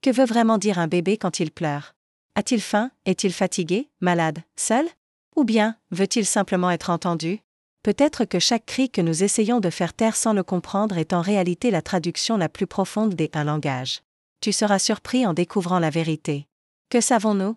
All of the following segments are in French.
Que veut vraiment dire un bébé quand il pleure? A-t-il faim? Est-il fatigué, malade, seul? Ou bien, veut-il simplement être entendu? Peut-être que chaque cri que nous essayons de faire taire sans le comprendre est en réalité la traduction la plus profonde d'un langage. Tu seras surpris en découvrant la vérité. Que savons-nous?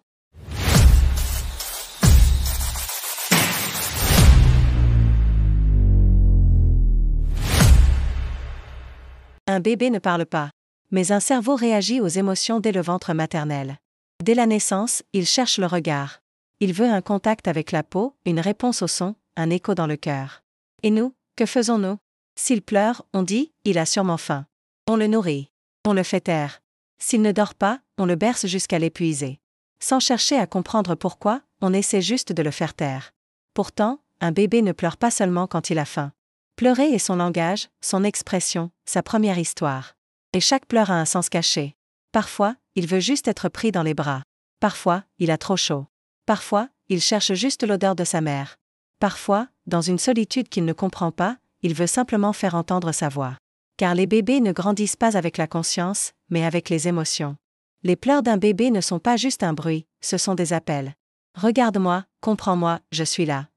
Un bébé ne parle pas. Mais un cerveau réagit aux émotions dès le ventre maternel. Dès la naissance, il cherche le regard. Il veut un contact avec la peau, une réponse au son, un écho dans le cœur. Et nous, que faisons-nous? S'il pleure, on dit, il a sûrement faim. On le nourrit. On le fait taire. S'il ne dort pas, on le berce jusqu'à l'épuiser. Sans chercher à comprendre pourquoi, on essaie juste de le faire taire. Pourtant, un bébé ne pleure pas seulement quand il a faim. Pleurer est son langage, son expression, sa première histoire. Et chaque pleur a un sens caché. Parfois, il veut juste être pris dans les bras. Parfois, il a trop chaud. Parfois, il cherche juste l'odeur de sa mère. Parfois, dans une solitude qu'il ne comprend pas, il veut simplement faire entendre sa voix. Car les bébés ne grandissent pas avec la conscience, mais avec les émotions. Les pleurs d'un bébé ne sont pas juste un bruit, ce sont des appels. Regarde-moi, comprends-moi, je suis là.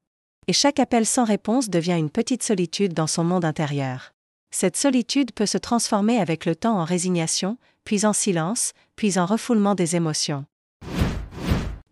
Et chaque appel sans réponse devient une petite solitude dans son monde intérieur. Cette solitude peut se transformer avec le temps en résignation, puis en silence, puis en refoulement des émotions.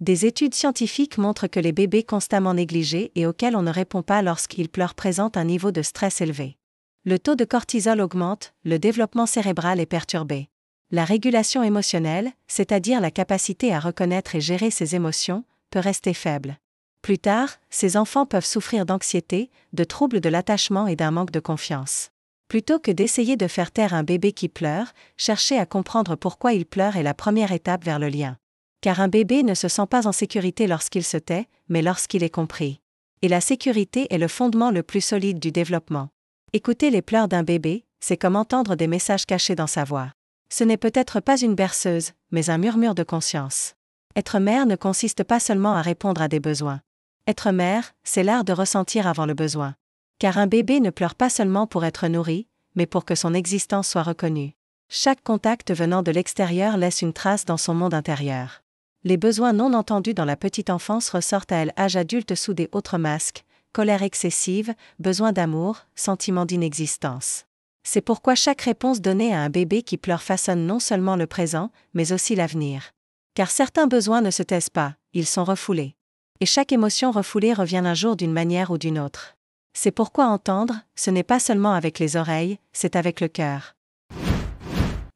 Des études scientifiques montrent que les bébés constamment négligés et auxquels on ne répond pas lorsqu'ils pleurent présentent un niveau de stress élevé. Le taux de cortisol augmente, le développement cérébral est perturbé. La régulation émotionnelle, c'est-à-dire la capacité à reconnaître et gérer ses émotions, peut rester faible. Plus tard, ces enfants peuvent souffrir d'anxiété, de troubles de l'attachement et d'un manque de confiance. Plutôt que d'essayer de faire taire un bébé qui pleure, chercher à comprendre pourquoi il pleure est la première étape vers le lien. Car un bébé ne se sent pas en sécurité lorsqu'il se tait, mais lorsqu'il est compris. Et la sécurité est le fondement le plus solide du développement. Écouter les pleurs d'un bébé, c'est comme entendre des messages cachés dans sa voix. Ce n'est peut-être pas une berceuse, mais un murmure de conscience. Être mère ne consiste pas seulement à répondre à des besoins. Être mère, c'est l'art de ressentir avant le besoin. Car un bébé ne pleure pas seulement pour être nourri, mais pour que son existence soit reconnue. Chaque contact venant de l'extérieur laisse une trace dans son monde intérieur. Les besoins non entendus dans la petite enfance ressortent à l'âge adulte sous des autres masques, colère excessive, besoin d'amour, sentiment d'inexistence. C'est pourquoi chaque réponse donnée à un bébé qui pleure façonne non seulement le présent, mais aussi l'avenir. Car certains besoins ne se taisent pas, ils sont refoulés. Et chaque émotion refoulée revient un jour d'une manière ou d'une autre. C'est pourquoi entendre, ce n'est pas seulement avec les oreilles, c'est avec le cœur.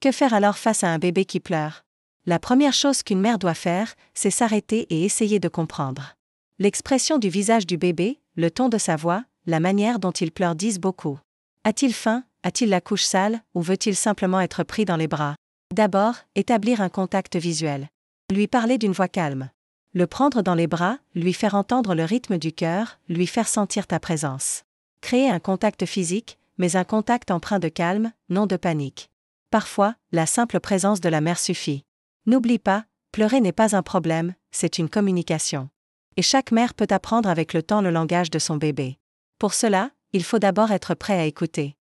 Que faire alors face à un bébé qui pleure? La première chose qu'une mère doit faire, c'est s'arrêter et essayer de comprendre. L'expression du visage du bébé, le ton de sa voix, la manière dont il pleure disent beaucoup. A-t-il faim? A-t-il la couche sale, ou veut-il simplement être pris dans les bras? D'abord, établir un contact visuel. Lui parler d'une voix calme. Le prendre dans les bras, lui faire entendre le rythme du cœur, lui faire sentir ta présence. Créer un contact physique, mais un contact empreint de calme, non de panique. Parfois, la simple présence de la mère suffit. N'oublie pas, pleurer n'est pas un problème, c'est une communication. Et chaque mère peut apprendre avec le temps le langage de son bébé. Pour cela, il faut d'abord être prêt à écouter.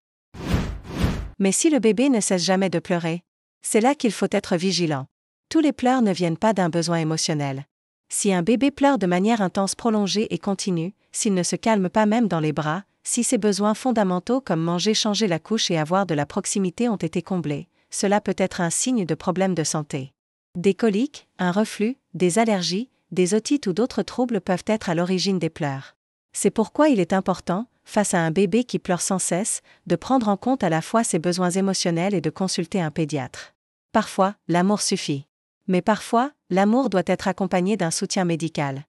Mais si le bébé ne cesse jamais de pleurer, c'est là qu'il faut être vigilant. Tous les pleurs ne viennent pas d'un besoin émotionnel. Si un bébé pleure de manière intense prolongée et continue, s'il ne se calme pas même dans les bras, si ses besoins fondamentaux comme manger, changer la couche et avoir de la proximité ont été comblés, cela peut être un signe de problème de santé. Des coliques, un reflux, des allergies, des otites ou d'autres troubles peuvent être à l'origine des pleurs. C'est pourquoi il est important, face à un bébé qui pleure sans cesse, de prendre en compte à la fois ses besoins émotionnels et de consulter un pédiatre. Parfois, l'amour suffit. Mais parfois, l'amour doit être accompagné d'un soutien médical.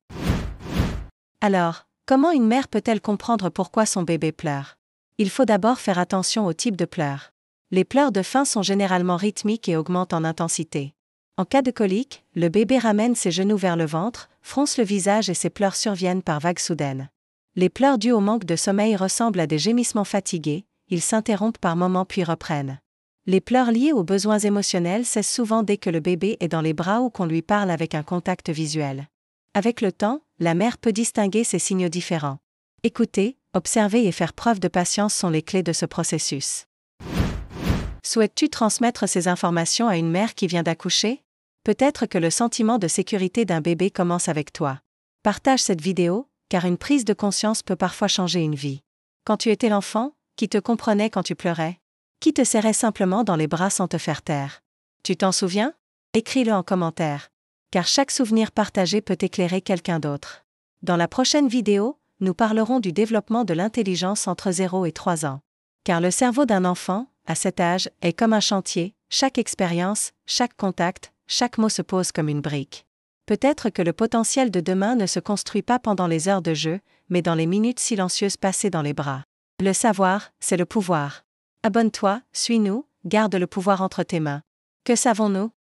Alors, comment une mère peut-elle comprendre pourquoi son bébé pleure? Il faut d'abord faire attention au type de pleurs. Les pleurs de faim sont généralement rythmiques et augmentent en intensité. En cas de colique, le bébé ramène ses genoux vers le ventre, fronce le visage et ses pleurs surviennent par vagues soudaines. Les pleurs dus au manque de sommeil ressemblent à des gémissements fatigués, ils s'interrompent par moments puis reprennent. Les pleurs liés aux besoins émotionnels cessent souvent dès que le bébé est dans les bras ou qu'on lui parle avec un contact visuel. Avec le temps, la mère peut distinguer ces signaux différents. Écouter, observer et faire preuve de patience sont les clés de ce processus. Souhaites-tu transmettre ces informations à une mère qui vient d'accoucher? Peut-être que le sentiment de sécurité d'un bébé commence avec toi. Partage cette vidéo, car une prise de conscience peut parfois changer une vie. Quand tu étais l'enfant, qui te comprenait quand tu pleurais? Qui te serrait simplement dans les bras sans te faire taire? Tu t'en souviens? Écris-le en commentaire. Car chaque souvenir partagé peut éclairer quelqu'un d'autre. Dans la prochaine vidéo, nous parlerons du développement de l'intelligence entre 0 et 3 ans. Car le cerveau d'un enfant, à cet âge, est comme un chantier, chaque expérience, chaque contact, chaque mot se pose comme une brique. Peut-être que le potentiel de demain ne se construit pas pendant les heures de jeu, mais dans les minutes silencieuses passées dans les bras. Le savoir, c'est le pouvoir. Abonne-toi, suis-nous, garde le pouvoir entre tes mains. Que savons-nous?